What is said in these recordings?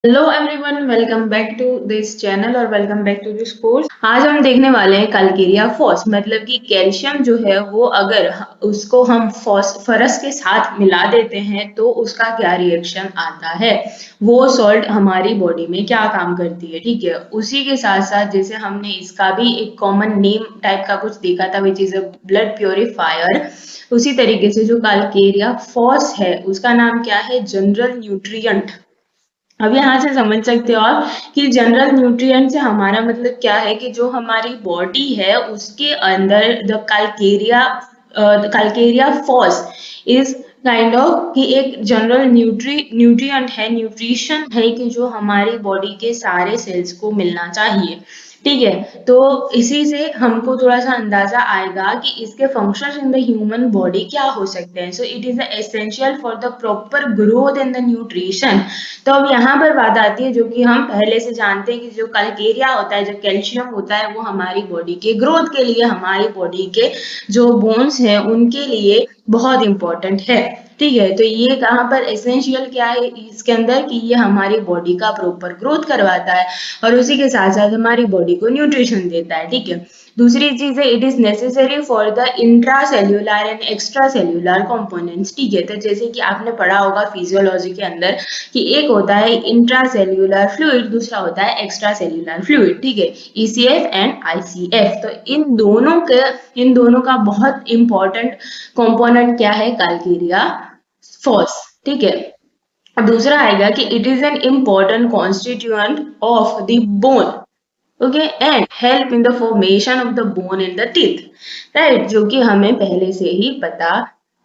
Hello everyone, welcome back to this channel और welcome back to this course. आज हम देखने वाले हैं कैलकेरिया फॉस, मतलब कि कैल्शियम जो है वो अगर उसको हम फॉस्फोरस के साथ मिला देते हैं तो उसका क्या रिएक्शन आता है, वो सॉल्ट हमारी बॉडी में क्या काम करती है। ठीक है, उसी के साथ साथ जैसे हमने इसका भी एक कॉमन नेम टाइप का कुछ देखा था which is a blood purifier, उसी तरीके से जो कैलकेरिया फॉस है उसका नाम क्या है, जनरल न्यूट्रिएंट। अब यहाँ से समझ सकते हो आप कि जनरल न्यूट्रिएंट से हमारा मतलब क्या है कि जो हमारी बॉडी है उसके अंदर the calcarea phos is kind of कि एक जनरल न्यूट्रिएंट है, न्यूट्रिशन है कि जो हमारी बॉडी के सारे सेल्स को मिलना चाहिए। ठीक है, तो इसी से हमको थोड़ा सा अंदाजा आएगा कि इसके functions in the human body क्या हो सकते हैं। So it is essential for the proper growth in the nutrition. तो अब यहाँ पर बात आती है जो कि हम पहले से जानते हैं कि जो कैलकेरिया होता है, जो कैल्शियम होता है, वो हमारी बॉडी के ग्रोथ के लिए, हमारी बॉडी के जो बोन्स हैं उनके लिए बहुत इंपॉर्टेंट है। ठीक है, तो ये कहाँ पर एसेंशियल क्या है इसके अंदर कि ये हमारी बॉडी का प्रॉपर ग्रोथ करवाता है और उसी के साथ साथ हमारी बॉडी को न्यूट्रिशन देता है। ठीक है, दूसरी चीज है it is necessary for the intra cellular and extra cellular components. ठीक है, तो जैसे कि आपने पढ़ा होगा फिजियोलॉजी के अंदर कि एक होता है इंट्रा सेल्यूलर फ्लूइड, दूसरा होता है एक्स्ट्रा सेल्यूलर फ्लूइड। ठीक है, ईसीएफ एंड आईसीएफ, तो इन दोनों का बहुत इंपॉर्टेंट कंपोनेंट क्या है, कैलकेरिया फॉस। ठीक है, अब दूसरा आएगा कि it is an important constituent of the bone, okay, and help in the formation of the bone in the teeth. Right, जो कि हमें पहले से ही पता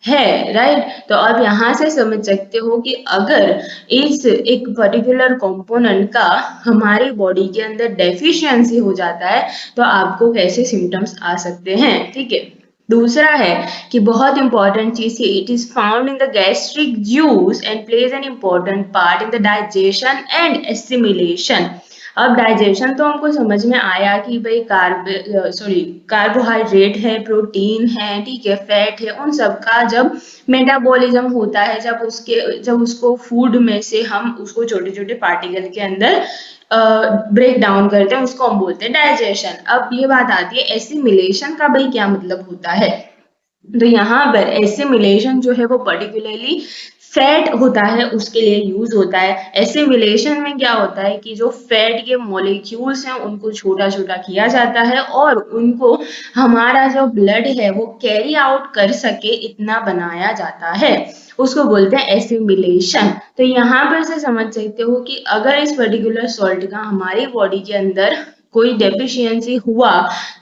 है। राइट, तो अब यहाँ से समझ सकते हो कि अगर इस एक पर्टिकुलर कंपोनेंट का हमारी बॉडी के अंदर डेफिशिएंसी हो जाता है तो आपको कैसे सिम्टम्स आ सकते हैं। ठीक है, दूसरा है कि बहुत इंपॉर्टेंट चीज है it is found in the gastric juice and plays an important part in the digestion and assimilation. अब डाइजेशन तो हमको समझ में आया कि भाई कार्बोहाइड्रेट है, प्रोटीन है, ठीक है, फैट है, उन सब का जब मेटाबॉलिज्म होता है, जब उसको फूड में से हम उसको छोटे छोटे पार्टिकल के अंदर ब्रेक डाउन करते हैं उसको हम बोलते हैं डाइजेशन। अब ये बात आती है एसिमिलेशन का, भाई क्या मतलब होता है। तो यहाँ पर एसिमिलेशन जो है वो पर्टिकुलरली फैट होता है उसके लिए यूज होता है। एसिमिलेशन में क्या होता है कि जो फैट के मॉलिक्यूल्स हैं उनको छोटा छोटा किया जाता है और उनको हमारा जो ब्लड है वो कैरी आउट कर सके इतना बनाया जाता है, उसको बोलते हैं एसिमिलेशन। तो यहाँ पर से समझ सकते हो कि अगर इस पर्टिकुलर सॉल्ट का हमारी बॉडी के अंदर कोई डेफिशिएंसी हुआ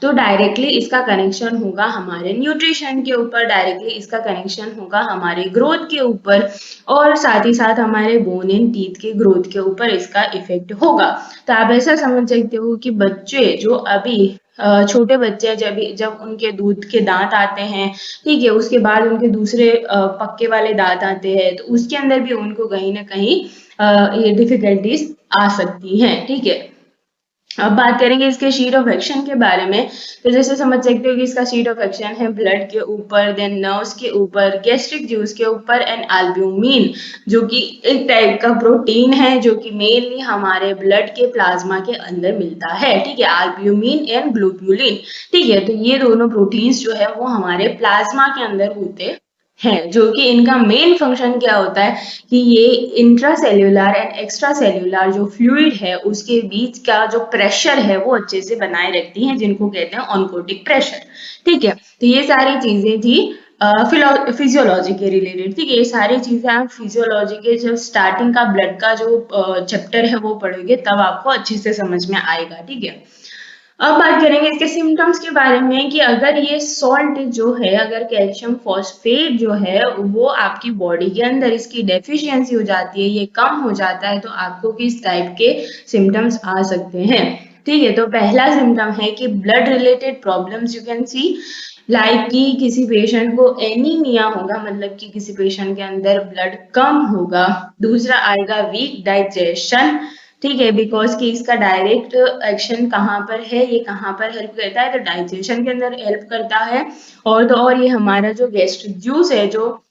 तो डायरेक्टली इसका कनेक्शन होगा हमारे न्यूट्रिशन के ऊपर, डायरेक्टली इसका कनेक्शन होगा हमारे ग्रोथ के ऊपर और साथ ही साथ हमारे बोन एंड टीथ के ग्रोथ के ऊपर इसका इफेक्ट होगा। तो आप ऐसा समझ सकते हो कि बच्चे जो अभी छोटे बच्चे जब जब उनके दूध के दांत आते हैं, ठीक है, उसके बाद उनके दूसरे पक्के वाले दांत आते हैं तो उसके अंदर भी उनको कहीं ना कहीं ये डिफिकल्टीज आ सकती हैं। ठीक है, अब बात करेंगे इसके शीट ऑफ एक्शन के बारे में। तो जैसे समझ सकते हो कि इसका शीट ऑफ एक्शन है ब्लड के ऊपर, देन नर्व्स के ऊपर, गैस्ट्रिक जूस के ऊपर एंड एल्ब्यूमिन, जो कि एक टाइप का प्रोटीन है जो कि मेनली हमारे ब्लड के प्लाज्मा के अंदर मिलता है। ठीक है, एल्ब्यूमिन एंड ग्लोब्यूलिन। ठीक है, तो ये दोनों प्रोटीन्स जो है वो हमारे प्लाज्मा के अंदर होते है, जो कि इनका मेन फंक्शन क्या होता है कि ये intra cellular and extra cellular जो फ्लूइड है उसके बीच का जो प्रेशर है वो अच्छे से बनाए रखती हैं, जिनको कहते हैं ऑनकोटिक प्रेशर। ठीक है, तो ये सारी चीजें थी फिजियोलॉजी के रिलेटेड। ठीक है, ये सारी चीजें आप फिजियोलॉजी के जब स्टार्टिंग का ब्लड का जो चैप्टर है वो पढ़ोगे तब आपको अच्छे से समझ में आएगा। ठीक है, अब बात करेंगे इसके सिम्टम्स के बारे में कि अगर ये सॉल्ट जो है, अगर कैल्शियम फॉस्फेट जो है वो आपकी बॉडी के अंदर इसकी डेफिशिएंसी हो जाती है, ये कम हो जाता है, तो आपको किस टाइप के सिम्टम्स आ सकते हैं। ठीक है, तो पहला सिम्टम है कि blood related problems you can see, like कि किसी पेशेंट को एनीमिया होगा, मतलब कि किसी पेशेंट के अंदर ब्लड कम होगा। दूसरा आएगा वीक डाइजेशन। ठीक है, बिकॉज कि इसका डायरेक्ट एक्शन कहाँ पर है, ये कहाँ पर हेल्प करता है, तो डाइजेशन के अंदर हेल्प करता है। और तो और ये हमारा जो गैस्ट्रिक जूस है जो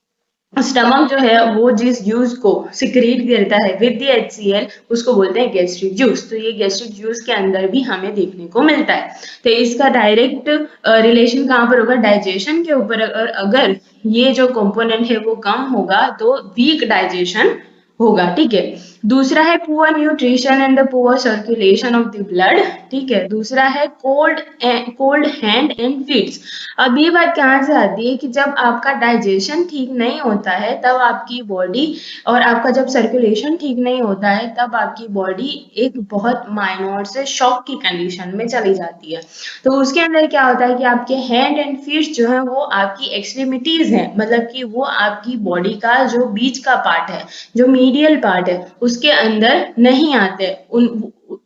स्टमक जो है वो जिस जूस को सिक्रीट करता है विद द HCl उसको बोलते हैं गैस्ट्रिक जूस। तो ये गैस्ट्रिक जूस के अंदर भी हमें देखने को मिलता है। तो इसका डायरेक्ट रिलेशन कहाँ पर होगा, डाइजेशन के ऊपर। और अगर ये जो कंपोनेंट है वो कम होगा तो वीक डाइजेशन होगा, ठीक है। दूसरा है poor nutrition and the poor circulation of the blood, ठीक है। दूसरा है कोल्ड हैंड एंड फीट्स। अब ये बात कहाँ से आती है कि जब आपका डाइजेशन ठीक नहीं होता है तब आपकी बॉडी, और आपका जब सर्कुलेशन ठीक नहीं होता है तब आपकी बॉडी एक बहुत माइनर से शॉक की कंडीशन में चली जाती है। तो उसके अंदर क्या होता है कि आपके हैंड एंड फीट जो है वो आपकी एक्सट्रीमिटीज है, मतलब कि वो आपकी बॉडी का जो बीच का पार्ट है, जो मीडियल पार्ट है, उसके अंदर नहीं आते।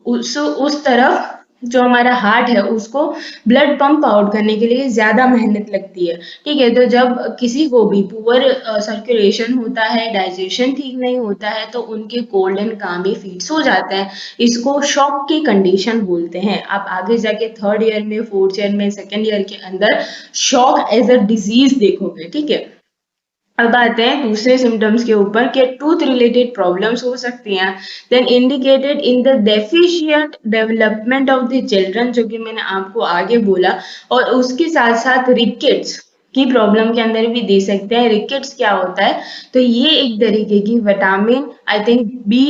उस तरफ जो हमारा हार्ट है उसको ब्लड पंप आउट करने के लिए ज्यादा मेहनत लगती है, ठीक है। तो जब किसी को भी पुअर सर्कुलेशन होता है, डाइजेशन ठीक नहीं होता है, तो उनके कोल्ड एंड कामी फीट्स हो जाते हैं। इसको शॉक की कंडीशन बोलते हैं। आप आगे जाके थर्ड ईयर में, फोर्थ ईयर में, सेकेंड ईयर के अंदर शॉक एज अ डिजीज देखोगे, ठीक है। अब आते हैं दूसरे सिम्टम्स के ऊपर कि टूथ रिलेटेड प्रॉब्लम्स हो सकती हैं। Then indicated in the deficient development of the children, जो कि मैंने आपको आगे बोला। और उसके साथ साथ रिकेट्स की प्रॉब्लम के अंदर भी दे सकते हैं। रिकेट्स क्या होता है, तो ये एक तरीके की विटामिन आई थिंक बी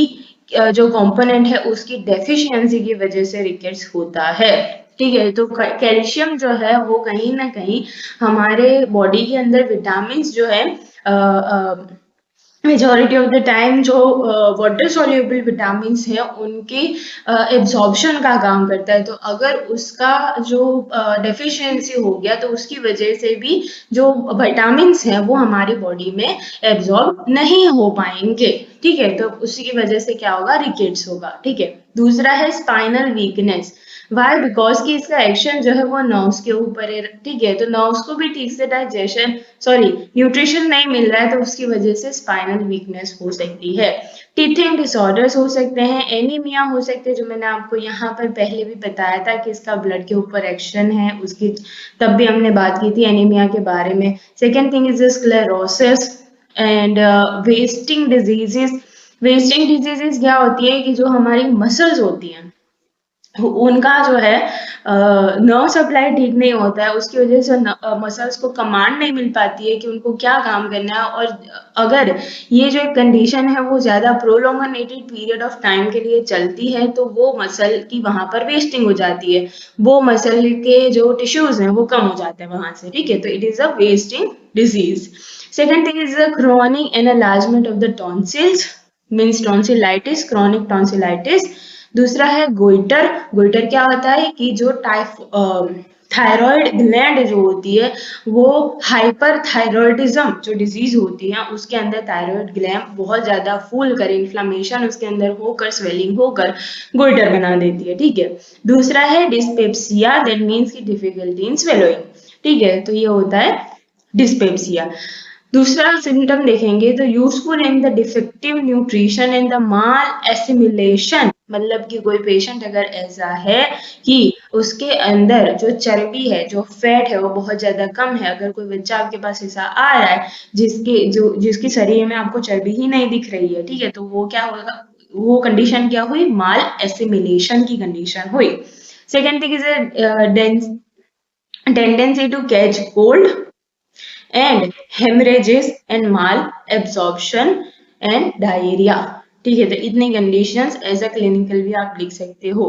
जो कंपोनेंट है उसकी डेफिशिएंसी की वजह से रिकेट्स होता है, ठीक है। तो कैल्शियम जो है वो कहीं ना कहीं हमारे बॉडी के अंदर विटामिन जो है मेजोरिटी ऑफ द टाइम जो वाटर सोल्यूबल विटामिन है उनके एब्जॉर्प्शन का काम करता है। तो अगर उसका जो डेफिशिएंसी हो गया तो उसकी वजह से भी जो विटामिन है वो हमारी बॉडी में एब्जॉर्ब नहीं हो पाएंगे, ठीक है। तो उसी की वजह से क्या होगा, रिकेट्स होगा, ठीक है। दूसरा है स्पाइनल वीकनेस। वाई, बिकॉज कि इसका एक्शन जो है वो नर्व्स के ऊपर है, ठीक है। तो नर्व्स को भी ठीक से डाइजेशन सॉरी न्यूट्रिशन नहीं मिल रहा है तो उसकी वजह से स्पाइनल वीकनेस हो सकती है। टीथिंग डिसऑर्डर्स हो सकते हैं, एनीमिया हो सकते हैं, जो मैंने आपको यहाँ पर पहले भी बताया था कि इसका ब्लड के ऊपर एक्शन है, उसकी तब भी हमने बात की थी एनीमिया के बारे में। Second thing is sclerosis and wasting diseases. Wasting diseases क्या होती है कि जो हमारी मसल्स होती हैं उनका जो है नर्व सप्लाई ठीक नहीं होता है, उसकी वजह से मसल्स को कमांड नहीं मिल पाती है कि उनको क्या काम करना है। और अगर ये जो एक कंडीशन है वो ज्यादा प्रोलोंगेटेड पीरियड ऑफ टाइम के लिए चलती है तो वो मसल की वहां पर वेस्टिंग हो जाती है, वो मसल के जो टिश्यूज हैं वो कम हो जाते हैं वहां से, ठीक है। तो it is a wasting disease. Second thing is the chronic enlargement of the tonsils, means tonsillitis, chronic tonsillitis. दूसरा है गोइटर। गोइटर क्या होता है कि जो थायराइड ग्लैंड जो होती है वो हाइपर थायराइडिज्म जो डिजीज होती है उसके अंदर थायराइड ग्लैंड बहुत ज्यादा फूल कर, इन्फ्लामेशन उसके अंदर होकर, स्वेलिंग होकर गोइटर बना देती है, ठीक है। दूसरा है डिस्पेप्सिया, दैट मीन्स की डिफिकल्टी इन स्वेलोइंग, ठीक है। तो ये होता है डिस्पेप्सिया। दूसरा सिम्टम देखेंगे तो useful in the defective nutrition in the mall assimilation, मतलब कि कोई पेशेंट अगर ऐसा है कि उसके अंदर जो चर्बी है, जो फैट है वो बहुत ज्यादा कम है। अगर कोई बच्चा आपके पास ऐसा आ रहा है जिसकी शरीर में आपको चर्बी ही नहीं दिख रही है, ठीक है, तो वो क्या होगा, वो कंडीशन क्या हुई, माल एसिमिलेशन की कंडीशन हुई। Second thing is tendency to catch cold and haemorrhages and malabsorption and diarrhoea, ठीक है। तो इतनी कंडीशंस एज अ क्लिनिकल भी आप लिख सकते हो,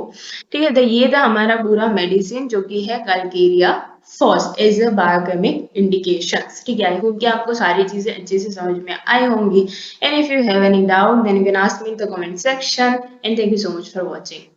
ठीक है। तो ये था हमारा पूरा मेडिसिन जो कि है calcarea first as a biochemic indications, ठीक है। आई होप कि आपको सारी चीजें अच्छे से समझ में आई होंगी। And if you have any doubt then you can ask me in the comment section and thank you so much for watching.